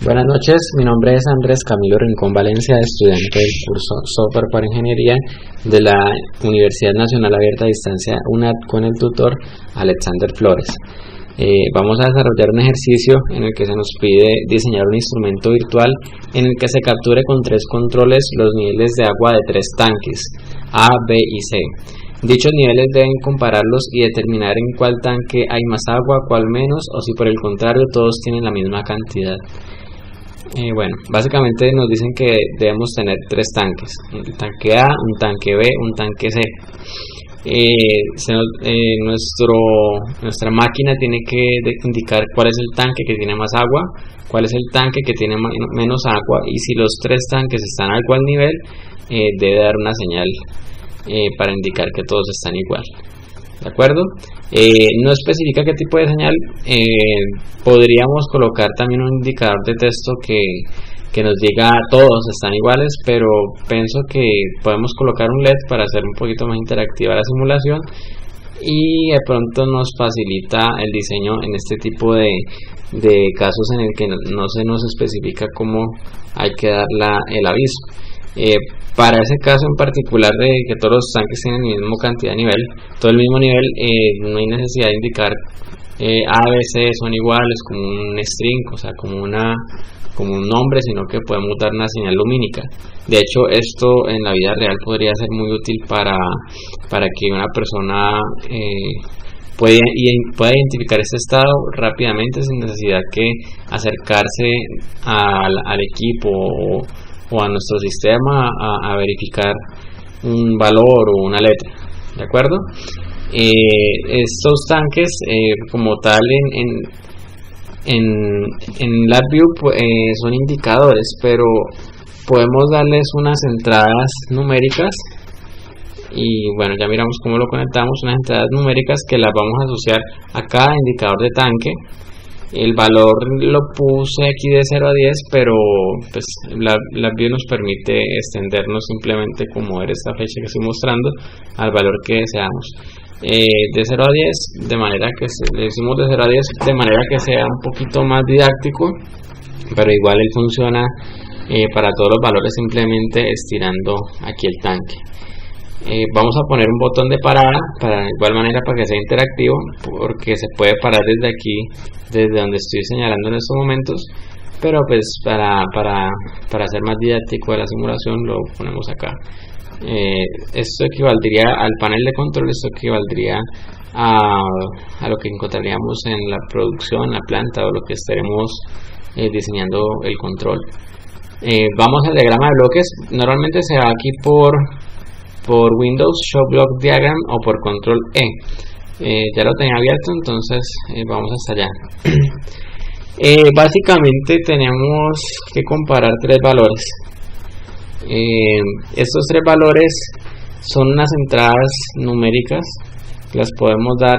Buenas noches, mi nombre es Andrés Camilo Rincón Valencia, estudiante del curso Software para Ingeniería de la Universidad Nacional Abierta a Distancia UNAD con el tutor Alexander Flores. Vamos a desarrollar un ejercicio en el que se nos pide diseñar un instrumento virtual en el que se capture con 3 controles los niveles de agua de 3 tanques A, B y C. Dichos niveles deben compararlos y determinar en cuál tanque hay más agua, cuál menos, o si por el contrario todos tienen la misma cantidad. Básicamente nos dicen que debemos tener 3 tanques, el tanque A, un tanque B, un tanque C. Nuestra máquina tiene que indicar cuál es el tanque que tiene más agua, cuál es el tanque que tiene menos agua, y si los 3 tanques están a igual nivel, debe dar una señal para indicar que todos están igual. ¿De acuerdo? No especifica qué tipo de señal. Podríamos colocar también un indicador de texto que nos diga todos están iguales, pero pienso que podemos colocar un LED para hacer un poquito más interactiva la simulación y de pronto nos facilita el diseño en este tipo de casos en el que no se nos especifica cómo hay que dar el aviso. Para ese caso en particular de que todos los tanques tienen la misma cantidad de nivel, todo el mismo nivel, no hay necesidad de indicar A, B, C son iguales como un string, o sea, como un nombre, sino que podemos dar una señal lumínica. De hecho, esto en la vida real podría ser muy útil para que una persona pueda identificar este estado rápidamente sin necesidad que acercarse al equipo o a nuestro sistema a verificar un valor o una letra. ¿De acuerdo? Estos tanques como tal en LabVIEW son indicadores, pero podemos darles unas entradas numéricas y bueno, ya miramos cómo lo conectamos, unas entradas numéricas que las vamos a asociar a cada indicador de tanque. El valor lo puse aquí de 0 a 10, pero pues LabVIEW nos permite extendernos simplemente como era esta fecha que estoy mostrando al valor que deseamos. De 0 a 10, de manera que le decimos de 0 a 10 de manera que sea un poquito más didáctico, pero igual él funciona para todos los valores simplemente estirando aquí el tanque. Vamos a poner un botón de parada de igual manera para que sea interactivo, porque se puede parar desde aquí, desde donde estoy señalando en estos momentos, pero pues para hacer más didáctico de la simulación lo ponemos acá. Esto equivaldría al panel de control, esto equivaldría a lo que encontraríamos en la producción, la planta o lo que estaremos diseñando el control. Vamos al diagrama de bloques. Normalmente se va aquí por Windows Show Block Diagram o por control ya lo tenía abierto, entonces vamos hasta allá. Básicamente tenemos que comparar 3 valores. Estos 3 valores son unas entradas numéricas, las podemos dar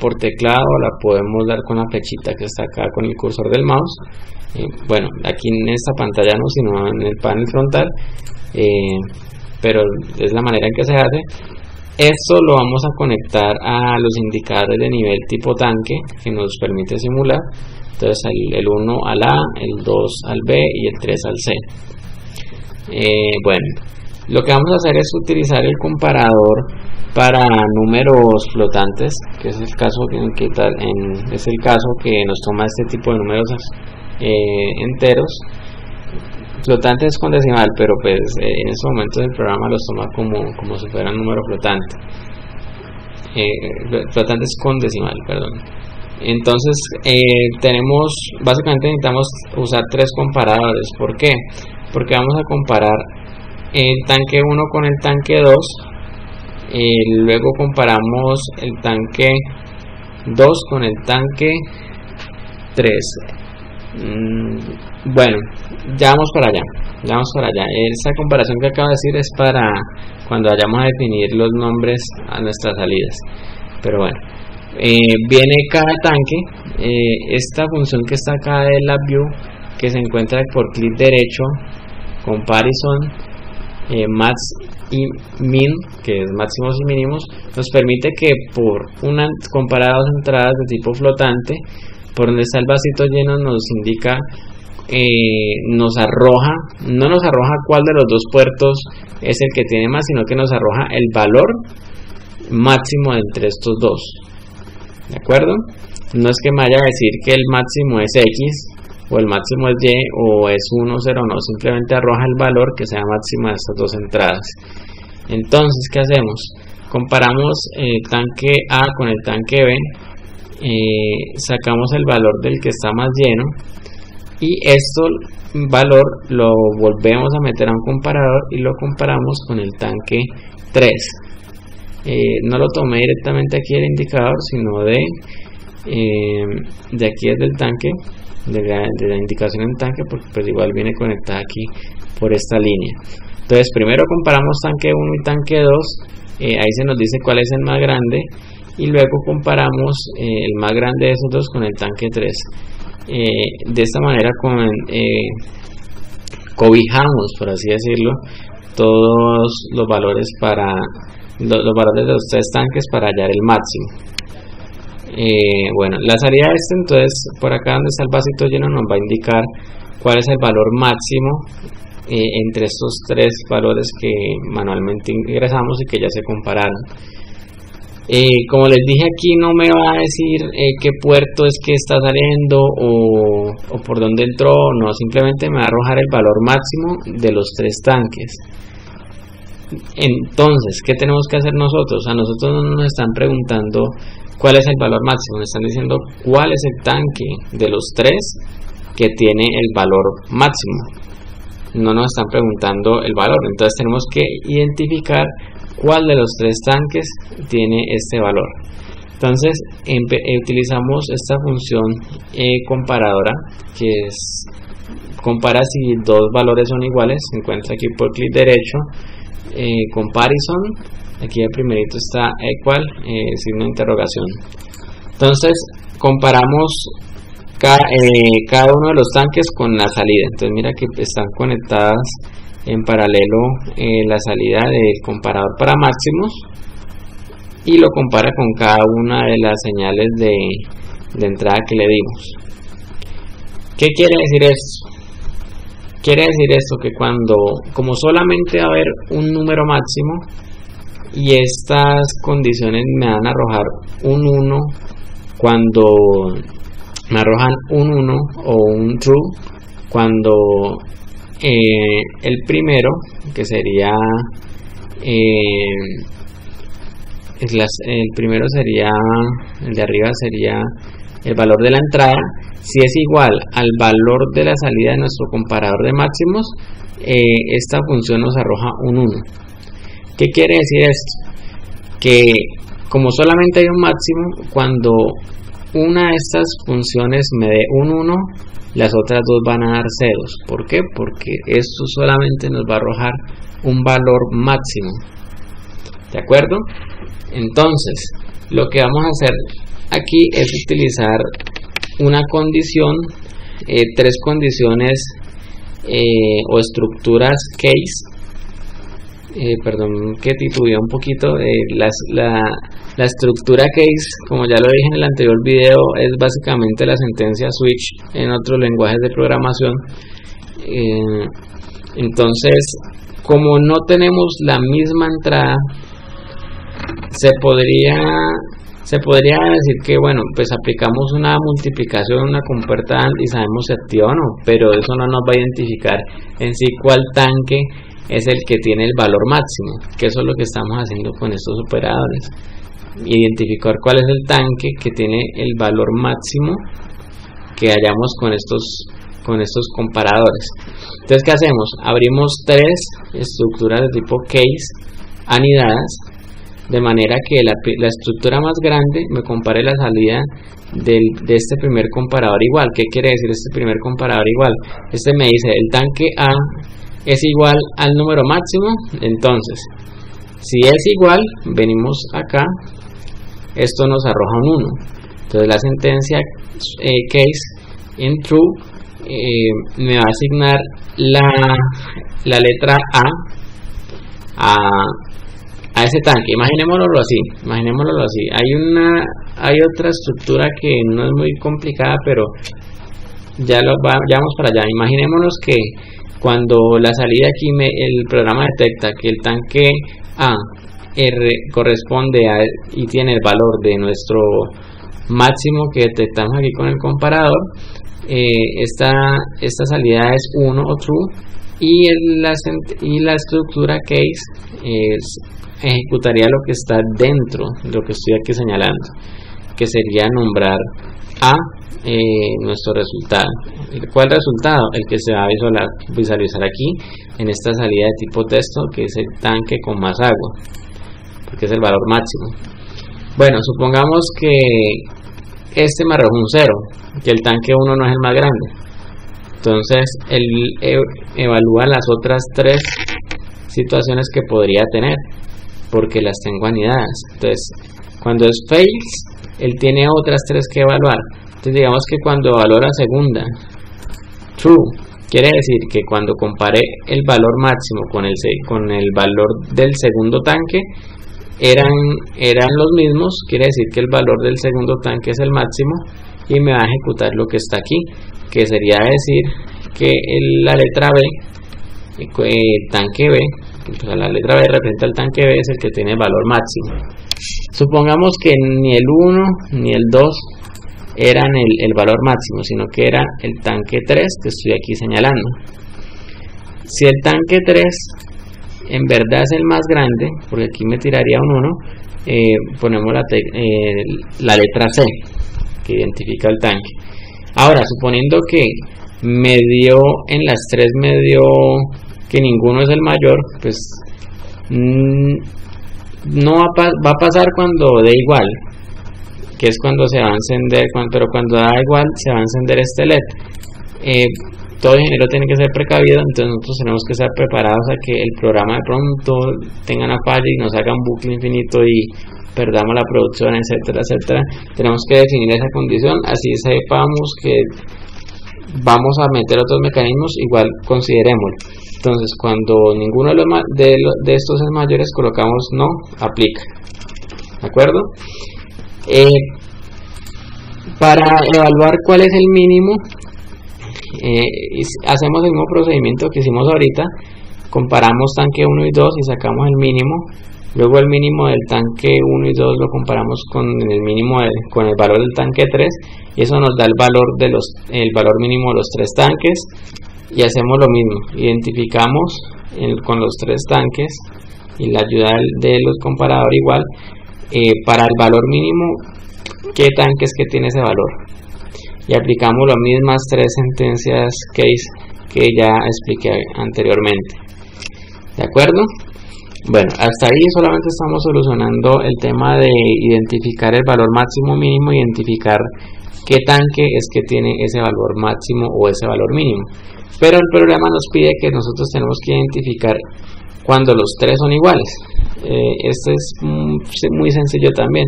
por teclado o la podemos dar con la flechita que está acá con el cursor del mouse. Aquí en esta pantalla no, sino en el panel frontal, pero es la manera en que se hace. Esto lo vamos a conectar a los indicadores de nivel tipo tanque que nos permite simular. Entonces el 1 al A, el 2 al B y el 3 al C. Lo que vamos a hacer es utilizar el comparador para números flotantes, que es el caso que nos toma este tipo de números enteros. Flotantes con decimal, pero pues en este momento el programa los toma como si fuera un número flotante. Flotantes con decimal, perdón. Entonces básicamente necesitamos usar 3 comparadores. ¿Por qué? Porque vamos a comparar el tanque 1 con el tanque 2, luego comparamos el tanque 2 con el tanque 3. Ya vamos para allá. Esa comparación que acabo de decir es para cuando vayamos a definir los nombres a nuestras salidas. Pero viene cada tanque. Esta función que está acá de LabVIEW, que se encuentra por clic derecho, comparison, max y min, que es máximos y mínimos, nos permite que por comparar 2 entradas de tipo flotante, por donde está el vasito lleno nos indica nos arroja, no nos arroja cuál de los dos puertos es el que tiene más, sino que nos arroja el valor máximo entre estos dos. ¿De acuerdo? No es que me vaya a decir que el máximo es X o el máximo es Y o es 1, 0, no, simplemente arroja el valor que sea máximo de estas dos entradas. Entonces, ¿qué hacemos? Comparamos el tanque A con el tanque B, sacamos el valor del que está más lleno y valor lo volvemos a meter a un comparador y lo comparamos con el tanque 3. No lo tomé directamente aquí del indicador, sino de aquí desde el tanque, de la indicación en tanque, porque pues igual viene conectada aquí por esta línea. Entonces primero comparamos tanque 1 y tanque 2, ahí se nos dice cuál es el más grande, y luego comparamos el más grande de esos dos con el tanque 3. De esta manera cobijamos, por así decirlo, todos los valores los valores de los tres tanques para hallar el máximo. Bueno, la salida de entonces por acá donde está el vasito lleno nos va a indicar cuál es el valor máximo entre estos tres valores que manualmente ingresamos y que ya se compararon. Como les dije, aquí no me va a decir qué puerto es que está saliendo o por dónde entró, no, simplemente me va a arrojar el valor máximo de los tres tanques. Entonces, ¿qué tenemos que hacer nosotros? A nosotros no nos están preguntando cuál es el valor máximo, nos están diciendo cuál es el tanque de los tres que tiene el valor máximo. No nos están preguntando el valor, entonces tenemos que identificar cuál de los tres tanques tiene este valor. Entonces utilizamos esta función comparadora, que es compara si dos valores son iguales. Se encuentra aquí por clic derecho, comparison, aquí el primerito está equal, signo de interrogación. Entonces comparamos cada uno de los tanques con la salida. Entonces mira que están conectadas en paralelo la salida del comparador para máximos, y lo compara con cada una de las señales de entrada que le dimos. ¿Qué quiere decir esto? Quiere decir esto que como solamente va a haber un número máximo y estas condiciones me van a arrojar un 1, cuando me arrojan un 1 o un true, cuando el primero, que sería el primero sería, el de arriba sería el valor de la entrada, si es igual al valor de la salida de nuestro comparador de máximos, esta función nos arroja un 1. ¿Qué quiere decir esto? Que como solamente hay un máximo, cuando una de estas funciones me dé un 1, las otras dos van a dar ceros. ¿Por qué? Porque esto solamente nos va a arrojar un valor máximo. ¿De acuerdo? Entonces, lo que vamos a hacer aquí es utilizar una condición, tres condiciones o estructuras case. Perdón que titubeé un poquito. La estructura case, como ya lo dije en el anterior video, es básicamente la sentencia switch en otros lenguajes de programación. Entonces, como no tenemos la misma entrada, se podría decir que, bueno, pues aplicamos una multiplicación, una compuerta AND y sabemos si activa o no, pero eso no nos va a identificar en sí cuál tanque es el que tiene el valor máximo, que eso es lo que estamos haciendo con estos operadores, identificar cuál es el tanque que tiene el valor máximo que hallamos con estos comparadores. Entonces, ¿qué hacemos? Abrimos tres estructuras de tipo case anidadas, de manera que la estructura más grande me compare la salida de este primer comparador igual. ¿Qué quiere decir este primer comparador igual? Este me dice el tanque A es igual al número máximo. Entonces, si es igual, venimos acá, esto nos arroja un 1. Entonces la sentencia case en true me va a asignar la letra a ese tanque. Imaginémoslo así. Hay otra estructura que no es muy complicada, pero ya vamos para allá. Imaginémonos que cuando la salida aquí el programa detecta que el tanque A corresponde a y tiene el valor de nuestro máximo que detectamos aquí con el comparador, esta salida es 1 o true, y la estructura case ejecutaría lo que está dentro de lo que estoy aquí señalando, que sería nombrar a nuestro resultado. ¿Cuál resultado? El que se va a visualizar aquí en esta salida de tipo texto, que es el tanque con más agua, porque es el valor máximo. Bueno, supongamos que este me arroja un 0, que el tanque 1 no es el más grande. Entonces él evalúa las otras 3 situaciones que podría tener, porque las tengo anidadas. Entonces, cuando es fails, él tiene otras 3 que evaluar. Entonces, digamos que cuando evalúa la segunda, true, quiere decir que cuando compare el valor máximo con el valor del segundo tanque, eran los mismos. Quiere decir que el valor del segundo tanque es el máximo, y me va a ejecutar lo que está aquí, que sería decir que la letra B, el tanque B, la letra B representa al tanque B, es el que tiene el valor máximo. Supongamos que ni el 1 ni el 2 eran el valor máximo, sino que era el tanque 3 que estoy aquí señalando. Si el tanque 3 en verdad es el más grande, porque aquí me tiraría un 1, ponemos la letra C, que identifica el tanque. Ahora, suponiendo que en las 3 me dio que ninguno es el mayor, pues no va a pasar cuando dé igual, que es cuando se va a encender, pero cuando da igual se va a encender este LED. Todo ingeniero tiene que ser precavido, entonces nosotros tenemos que estar preparados a que el programa de pronto tenga una falla y nos haga un bucle infinito y perdamos la producción, etcétera, etcétera. Tenemos que definir esa condición, así sepamos que vamos a meter otros mecanismos, igual considerémoslo. Entonces, cuando ninguno de estos es mayores, colocamos no aplica. ¿De acuerdo? Para evaluar cuál es el mínimo, hacemos el mismo procedimiento que hicimos ahorita. Comparamos tanque 1 y 2 y sacamos el mínimo. Luego el mínimo del tanque 1 y 2 lo comparamos con el valor del tanque 3, y eso nos da el valor mínimo de los 3 tanques, y hacemos lo mismo. Identificamos con los 3 tanques y la ayuda del comparador igual, para el valor mínimo, qué tanques que tiene ese valor, y aplicamos las mismas 3 sentencias case que ya expliqué anteriormente. ¿De acuerdo? Bueno, hasta ahí solamente estamos solucionando el tema de identificar el valor máximo mínimo, identificar qué tanque es que tiene ese valor máximo o ese valor mínimo. Pero el programa nos pide que nosotros tenemos que identificar cuando los 3 son iguales. Este es muy sencillo también.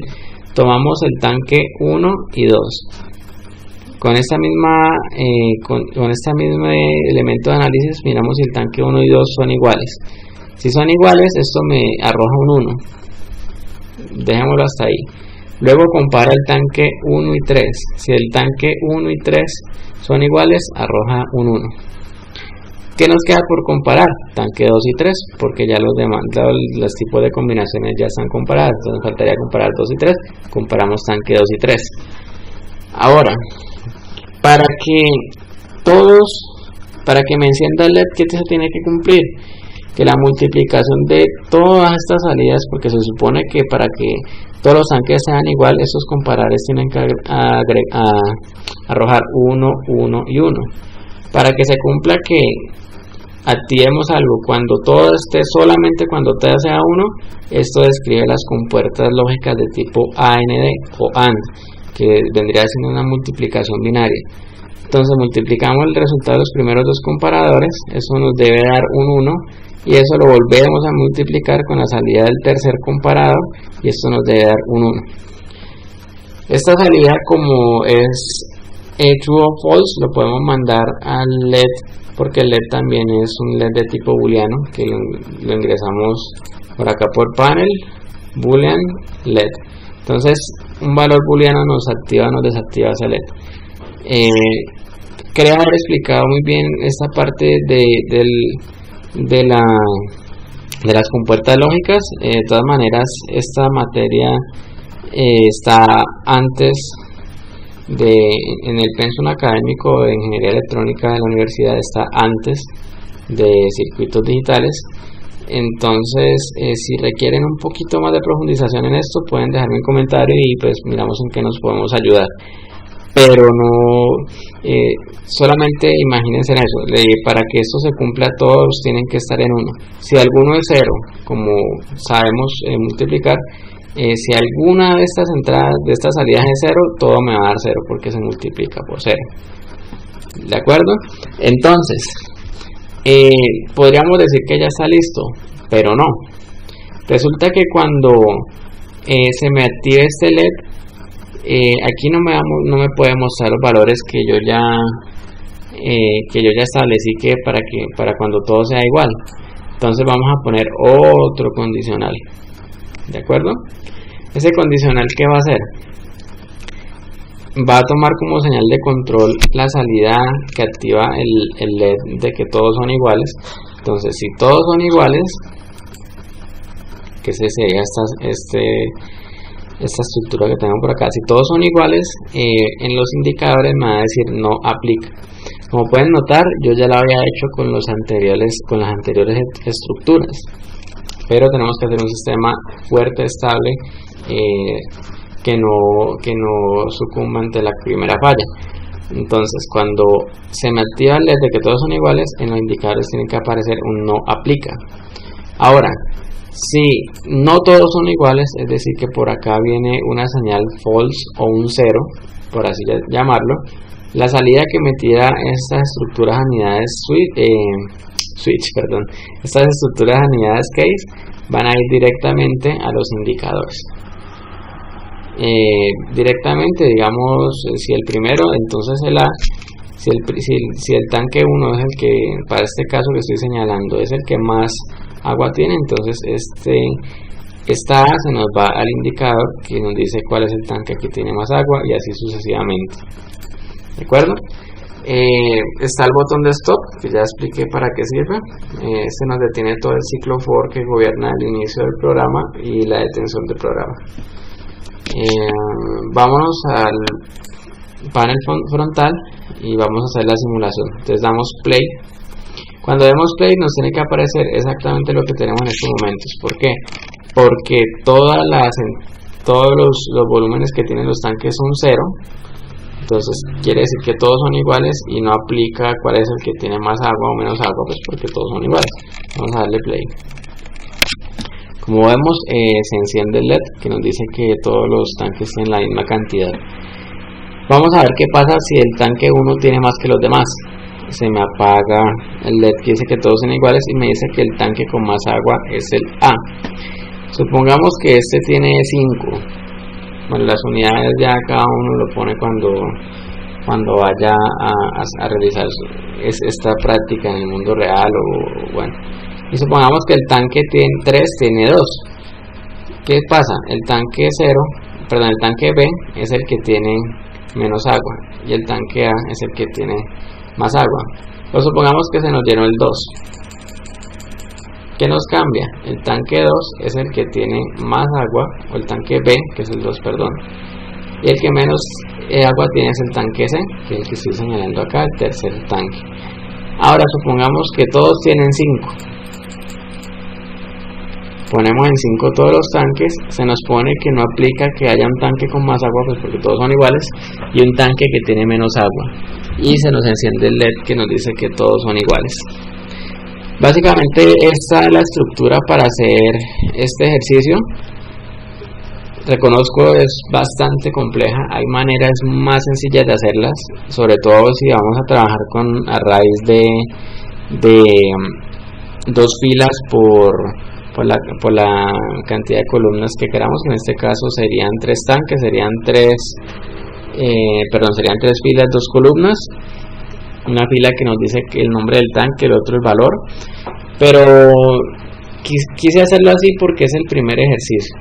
Tomamos el tanque 1 y 2. Con este mismo elemento de análisis miramos si el tanque 1 y 2 son iguales. Si son iguales, esto me arroja un 1. Dejémoslo hasta ahí. Luego compara el tanque 1 y 3. Si el tanque 1 y 3 son iguales, arroja un 1. ¿Qué nos queda por comparar? Tanque 2 y 3, porque ya los tipos de combinaciones ya están comparados. Entonces faltaría comparar 2 y 3. Comparamos tanque 2 y 3. Ahora, para que me encienda el LED, ¿qué se tiene que cumplir? Que la multiplicación de todas estas salidas, porque se supone que para que todos los tanques sean igual, estos comparares tienen que arrojar 1, 1 y 1. Para que se cumpla que activemos algo solamente cuando todo sea 1, esto describe las compuertas lógicas de tipo AND o AND, que vendría siendo una multiplicación binaria. Entonces multiplicamos el resultado de los primeros 2 comparadores, eso nos debe dar un 1, y eso lo volvemos a multiplicar con la salida del tercer comparador, y esto nos debe dar un 1. Esta salida, como es true o false, lo podemos mandar al LED, porque el LED también es un LED de tipo booleano, que lo ingresamos por acá por panel, boolean, LED. Entonces un valor booleano nos activa o nos desactiva ese LED. creo haber explicado muy bien esta parte de las compuertas lógicas. De todas maneras, esta materia está antes en el pensum académico de Ingeniería Electrónica de la universidad, está antes de circuitos digitales. Entonces, si requieren un poquito más de profundización en esto, pueden dejarme un comentario y pues miramos en qué nos podemos ayudar. Pero no, solamente imagínense en eso, para que esto se cumpla todos tienen que estar en 1. Si alguno es 0, como sabemos multiplicar, si alguna de estas entradas, de estas salidas es 0, todo me va a dar 0 porque se multiplica por 0. ¿De acuerdo? Entonces, podríamos decir que ya está listo, pero no. Resulta que cuando se me active este LED, aquí no me puede mostrar los valores que yo ya establecí para cuando todo sea igual. Entonces vamos a poner otro condicional. ¿De acuerdo? Ese condicional, ¿qué va a hacer? Va a tomar como señal de control la salida que activa el LED de que todos son iguales. Entonces, si todos son iguales, que sería esta estructura que tengo por acá, si todos son iguales, en los indicadores me va a decir no aplica. Como pueden notar, yo ya lo había hecho con las anteriores estructuras, pero tenemos que hacer un sistema fuerte, estable, que no sucumba ante la primera falla. Entonces, cuando se me activa el LED de que todos son iguales, en los indicadores tiene que aparecer un no aplica. Ahora, si no todos son iguales, es decir que por acá viene una señal false o un 0, por así llamarlo, la salida que me tira estas estructuras unidades estas estructuras unidades case van a ir directamente a los indicadores. Directamente, digamos, si el primero, entonces el A, si el tanque 1 es el que, para este caso que estoy señalando, es el que más agua tiene, entonces esta A se nos va al indicador que nos dice cuál es el tanque que tiene más agua y así sucesivamente. ¿De acuerdo? Está el botón de stop, que ya expliqué para qué sirve. Este nos detiene todo el ciclo for que gobierna el inicio del programa y la detención del programa. Vámonos al panel frontal y vamos a hacer la simulación. Entonces damos play. Cuando demos play nos tiene que aparecer exactamente lo que tenemos en estos momentos. ¿Por qué? Porque todos los volúmenes que tienen los tanques son 0. Entonces quiere decir que todos son iguales y no aplica cuál es el que tiene más agua o menos agua, pues porque todos son iguales. Vamos a darle play. Como vemos, se enciende el LED que nos dice que todos los tanques tienen la misma cantidad. Vamos a ver qué pasa si el tanque 1 tiene más que los demás. Se me apaga el LED que dice que todos son iguales y me dice que el tanque con más agua es el A. Supongamos que este tiene 5. Bueno, las unidades ya cada uno lo pone cuando vaya a realizar esta práctica en el mundo real o bueno. Y supongamos que el tanque 3 tiene 2. ¿Qué pasa? El tanque B es el que tiene menos agua y el tanque A es el que tiene más agua. Pues supongamos que se nos llenó el 2. ¿Qué nos cambia? El tanque 2 es el que tiene más agua, o el tanque B, que es el 2, perdón. Y el que menos agua tiene es el tanque C, que es el que estoy señalando acá, el tercer tanque. Ahora supongamos que todos tienen 5. Ponemos en 5 todos los tanques, se nos pone que no aplica que haya un tanque con más agua, pues porque todos son iguales, y un tanque que tiene menos agua. Y se nos enciende el LED que nos dice que todos son iguales. Básicamente esta es la estructura para hacer este ejercicio. Reconozco es bastante compleja, hay maneras más sencillas de hacerlas, sobre todo si vamos a trabajar con arrays de 2 filas por la cantidad de columnas que queramos, que en este caso serían 3 tanques, serían 3 filas, 2 columnas, una fila que nos dice que el nombre del tanque, el otro el valor, pero quise hacerlo así porque es el primer ejercicio.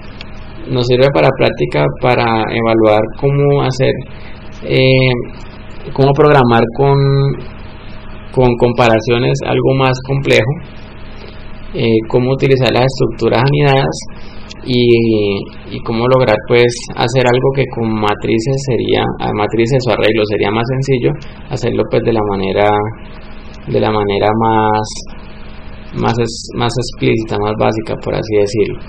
Nos sirve para práctica, para evaluar cómo hacer cómo programar con comparaciones algo más complejo, cómo utilizar las estructuras anidadas y cómo lograr pues hacer algo que con matrices o arreglos sería más sencillo hacerlo pues de la manera más explícita, más básica, por así decirlo.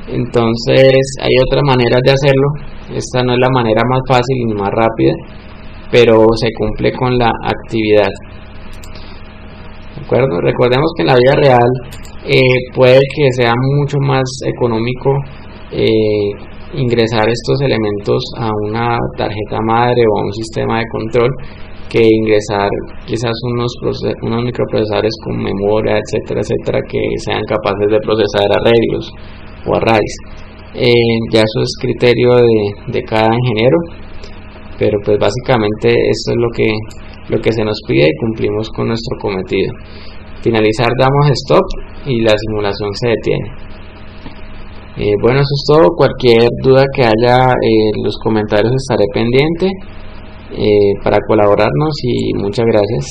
Entonces hay otras maneras de hacerlo. Esta no es la manera más fácil ni más rápida, pero se cumple con la actividad. ¿De acuerdo? Recordemos que en la vida real puede que sea mucho más económico ingresar estos elementos a una tarjeta madre o a un sistema de control que ingresar quizás unos microprocesadores con memoria, etcétera, que sean capaces de procesar arreglos o arrays. Ya eso es criterio de cada ingeniero, pero pues básicamente esto es lo que se nos pide y cumplimos con nuestro cometido. Finalizar, damos stop y la simulación se detiene. Bueno, eso es todo. Cualquier duda que haya en los comentarios estaré pendiente para colaborarnos y muchas gracias.